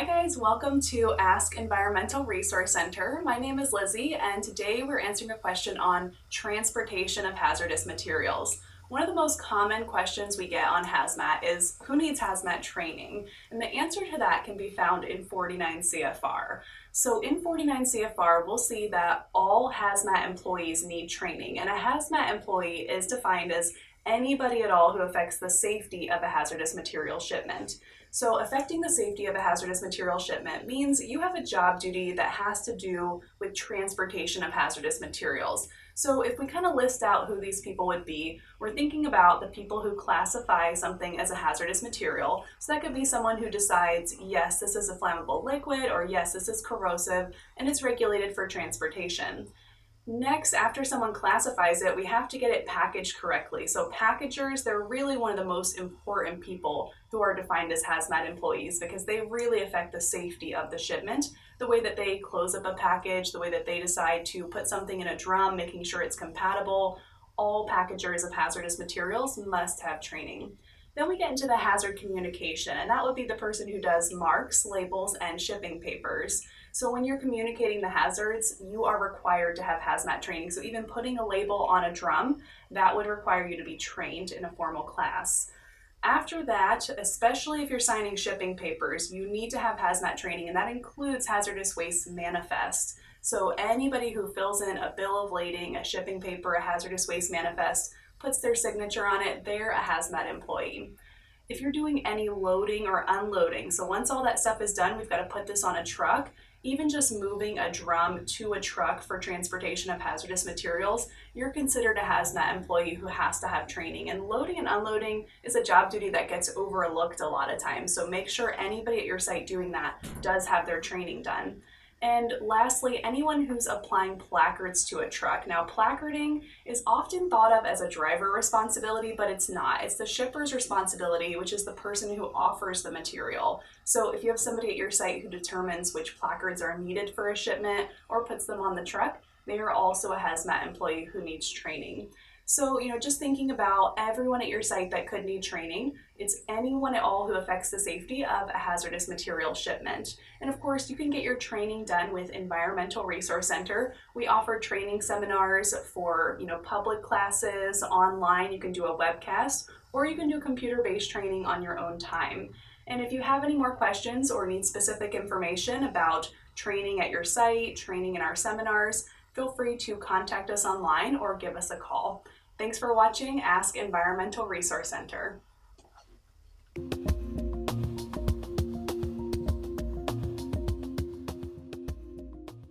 Hi guys, welcome to Ask Environmental Resource Center. My name is Lizzie and today we're answering a question on transportation of hazardous materials. One of the most common questions we get on hazmat is who needs hazmat training? And the answer to that can be found in 49 CFR. So in 49 CFR, we'll see that all hazmat employees need training, and a hazmat employee is defined as anybody at all who affects the safety of a hazardous material shipment. So affecting the safety of a hazardous material shipment means you have a job duty that has to do with transportation of hazardous materials. So if we kind of list out who these people would be, we're thinking about the people who classify something as a hazardous material. So that could be someone who decides, yes, this is a flammable liquid, or yes, this is corrosive, and it's regulated for transportation. Next, after someone classifies it, we have to get it packaged correctly. So packagers, they're really one of the most important people who are defined as hazmat employees because they really affect the safety of the shipment. The way that they close up a package, the way that they decide to put something in a drum, making sure it's compatible. All packagers of hazardous materials must have training. Then we get into the hazard communication, and that would be the person who does marks, labels, and shipping papers. So when you're communicating the hazards, you are required to have hazmat training. So even putting a label on a drum, that would require you to be trained in a formal class. After that, especially if you're signing shipping papers, you need to have hazmat training, and that includes hazardous waste manifest. So anybody who fills in a bill of lading, a shipping paper, a hazardous waste manifest, puts their signature on it, they're a hazmat employee. If you're doing any loading or unloading, so once all that stuff is done, we've got to put this on a truck. Even just moving a drum to a truck for transportation of hazardous materials, you're considered a hazmat employee who has to have training. And loading and unloading is a job duty that gets overlooked a lot of times. So make sure anybody at your site doing that does have their training done. And lastly, anyone who's applying placards to a truck. Now, placarding is often thought of as a driver responsibility, but it's not. It's the shipper's responsibility, which is the person who offers the material. So if you have somebody at your site who determines which placards are needed for a shipment or puts them on the truck, they are also a hazmat employee who needs training. So, just thinking about everyone at your site that could need training, it's anyone at all who affects the safety of a hazardous material shipment. And of course, you can get your training done with Environmental Resource Center. We offer training seminars for, public classes, online. You can do a webcast, or you can do computer-based training on your own time. And if you have any more questions or need specific information about training at your site, training in our seminars, feel free to contact us online or give us a call. Thanks for watching Ask Environmental Resource Center.